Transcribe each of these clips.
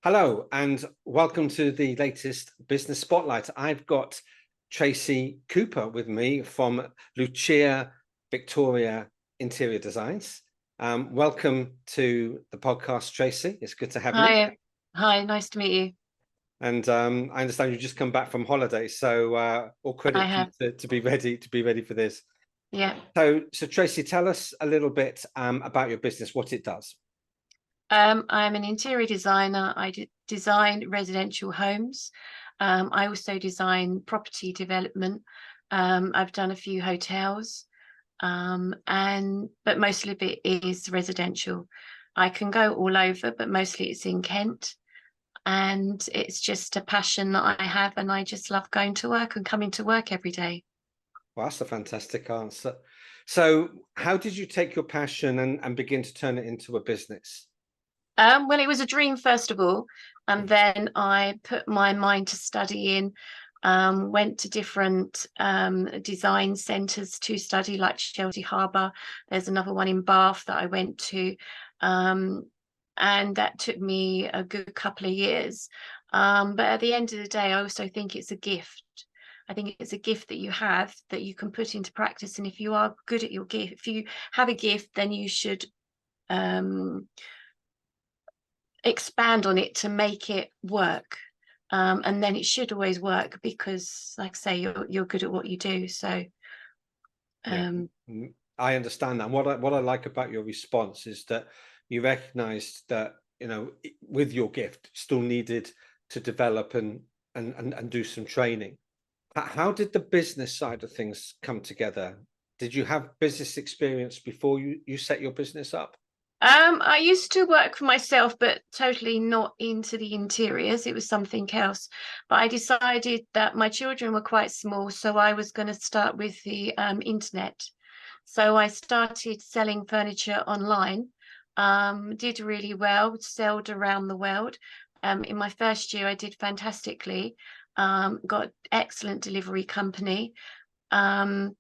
Hello, and welcome to the latest Business Spotlight. I've got Tracey Cooper with me from Lucia Victoria Interior Designs. Welcome to the podcast, Tracey. It's good to have you. Hi, nice to meet you. And I understand you've just come back from holiday, so all I credit to have, you to be ready for this. yeah. So Tracey, tell us a little bit about your business, what it does. I'm an interior designer. Design residential homes. I also design property development. I've done a few hotels, but mostly of it is residential. I can go all over, but mostly it's in Kent. And it's just a passion that I have, and I just love going to work and coming to work every day. Well, that's a fantastic answer. So, how did you take your passion and begin to turn it into a business? Well, it was a dream, first of all, and then I put my mind to studying, went to different design centres to study, like Chelsea Harbour. There's another one in Bath that I went to, and that took me a good couple of years. But at the end of the day, I also think it's a gift. I think it's a gift that you have that you can put into practice. And if you are good at your gift, if you have a gift, then you should expand on it to make it work. And then it should always work because, like I say, you're good at what you do. So Yeah, I understand that. And what I like about your response is that you recognized that, with your gift, still needed to develop and do some training. How did the business side of things come together? Did you have business experience before you set your business up? I used to work for myself, but totally not into the interiors. It was something else. But I decided that my children were quite small, so I was going to start with the internet. So I started selling furniture online. Did really well, sold around the world. In my first year, I did fantastically. Got excellent delivery company. Um,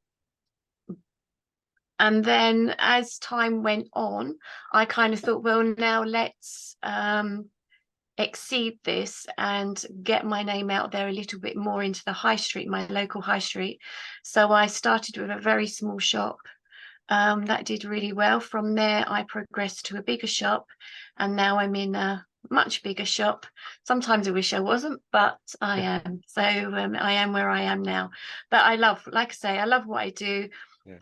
and then as time went on, I kind of thought, well, now let's exceed this and get my name out there a little bit more into the high street, my local high street. So I started with a very small shop. That did really well. From there, I progressed to a bigger shop, and now I'm in a much bigger shop. Sometimes I wish I wasn't, but I am. So I am where I am now. But I love, like I say, I love what I do.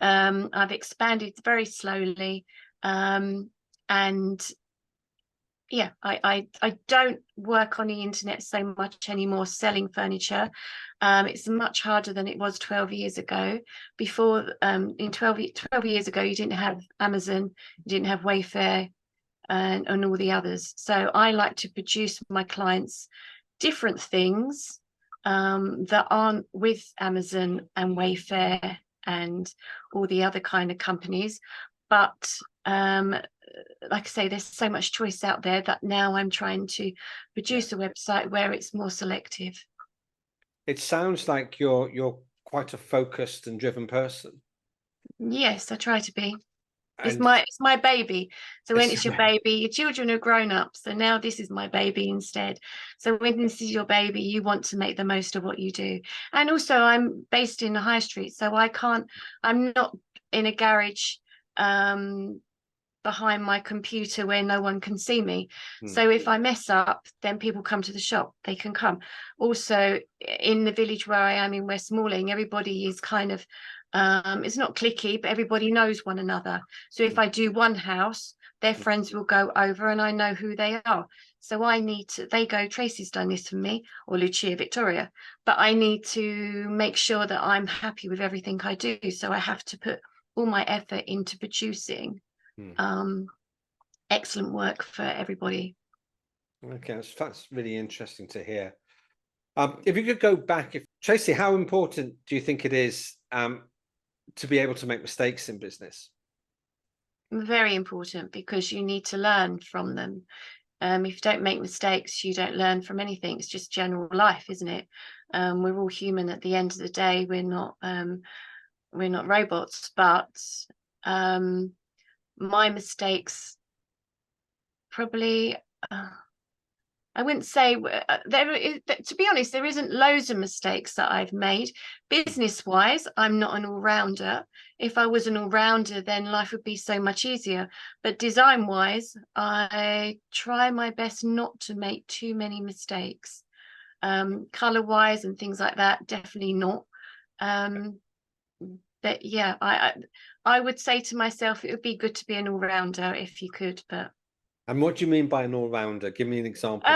I've expanded very slowly, and yeah, I don't work on the internet so much anymore selling furniture. It's much harder than it was 12 years ago. Before, in 12 years ago, you didn't have Amazon, you didn't have Wayfair, and all the others. So I like to produce my clients different things that aren't with Amazon and Wayfair and all the other kind of companies. But like I say, there's so much choice out there that now I'm trying to produce a website where it's more selective. It sounds like you're quite a focused and driven person. Yes, I try to be. It's And my baby. So when it's, it's your baby, your children are grown up. So now this is my baby instead. So when this is your baby, you want to make the most of what you do. And also I'm based in the high street, so I'm not in a garage behind my computer where no one can see me. So if I mess up, then people come to the shop, they can come. Also, in the village where I am in West Malling, everybody is kind of it's not clicky, but everybody knows one another. So if I do one house, their friends will go over and I know who they are. So they go, Tracy's done this for me, or Lucia Victoria, but I need to make sure that I'm happy with everything I do. So I have to put all my effort into producing um, excellent work for everybody. okay, that's really interesting to hear. If you could go back, if Tracey, how important do you think it is to be able to make mistakes in business? Very important because you need to learn from them. If you don't make mistakes, you don't learn from anything. It's just general life, isn't it? We're all human at the end of the day. We're not robots, but my mistakes probably I wouldn't say there is, to be honest, there isn't loads of mistakes that I've made. Business wise, I'm not an all-rounder. If I was an all-rounder, then life would be so much easier. But design wise, I try my best not to make too many mistakes. Color wise and things like that, definitely not. But yeah, I would say to myself, it would be good to be an all-rounder if you could, but And what do you mean by an all-rounder? Give me an example.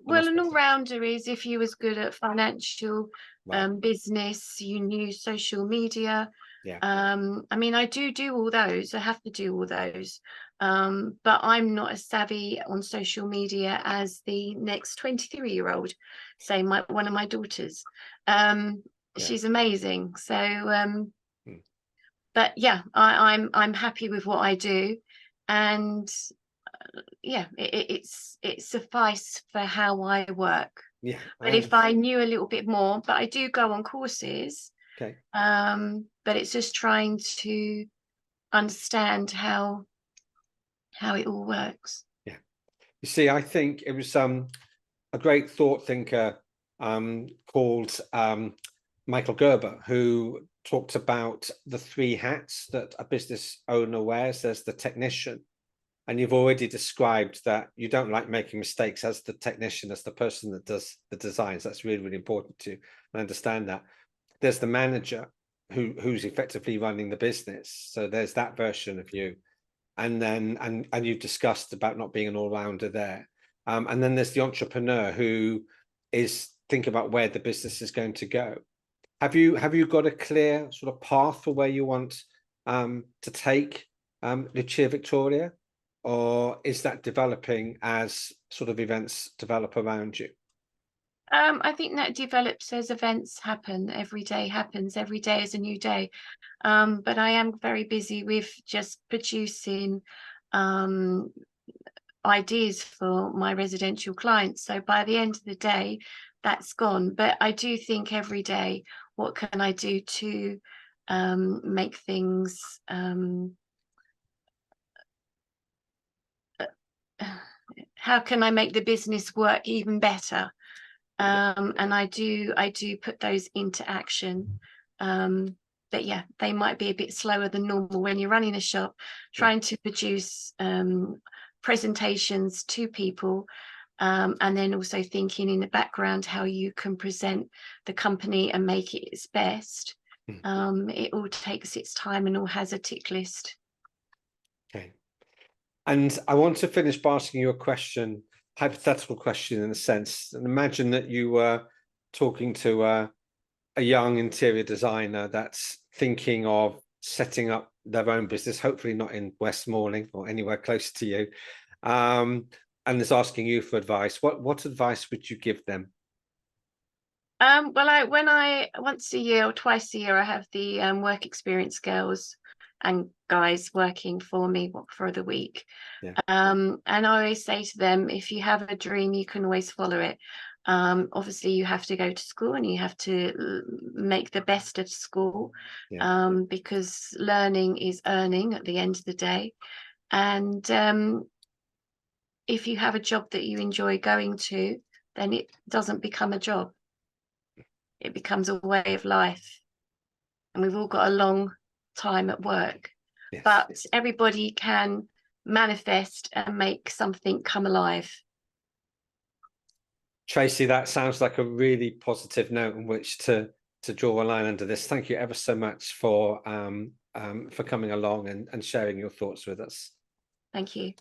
well, an all-rounder is if you was good at financial, Right. business, you knew social media. Yeah. I mean, I do all those. I have to do all those. But I'm not as savvy on social media as the next 23-year-old, say one of my daughters. She's amazing. So, but yeah, I'm happy with what I do, and yeah, it's suffice for how I work. Yeah. But if I knew a little bit more, but I do go on courses. Okay. But it's just trying to understand how it all works. Yeah. You see, I think it was a great thought thinker called Michael Gerber, who talked about the 3 hats that a business owner wears. There's the technician, and you've already described that you don't like making mistakes as the technician, as the person that does the designs. That's really, really important to you. I understand that. There's the manager who's effectively running the business. So there's that version of you. And then and you've discussed about not being an all-rounder there. And then there's the entrepreneur who is thinking about where the business is going to go. Have you got a clear sort of path for where you want to take Lucia Victoria, or is that developing as sort of events develop around you? I think that develops as events happen. Every day happens. Every day is a new day. But I am very busy with just producing ideas for my residential clients. So by the end of the day, that's gone. But I do think every day, what can I do to make things how can I make the business work even better? And I do put those into action. But yeah, they might be a bit slower than normal when you're running a shop, trying to produce presentations to people, and then also thinking in the background how you can present the company and make it its best. It all takes its time and all has a tick list. Okay. And I want to finish by asking you a question, hypothetical question in a sense. And imagine that you were talking to a young interior designer that's thinking of setting up their own business, hopefully not in West Malling or anywhere close to you, and is asking you for advice. What advice would you give them? Well, when I once a year or twice a year, I have the work experience girls and guys working for me for the week. And I always say to them, if you have a dream, you can always follow it. Obviously you have to go to school and you have to make the best of school, because learning is earning at the end of the day. And if you have a job that you enjoy going to, then it doesn't become a job. It becomes a way of life. And we've all got a long time at work, but everybody can manifest and make something come alive. Tracey, that sounds like a really positive note on which to draw a line under this. Thank you ever so much for coming along and sharing your thoughts with us. Thank you.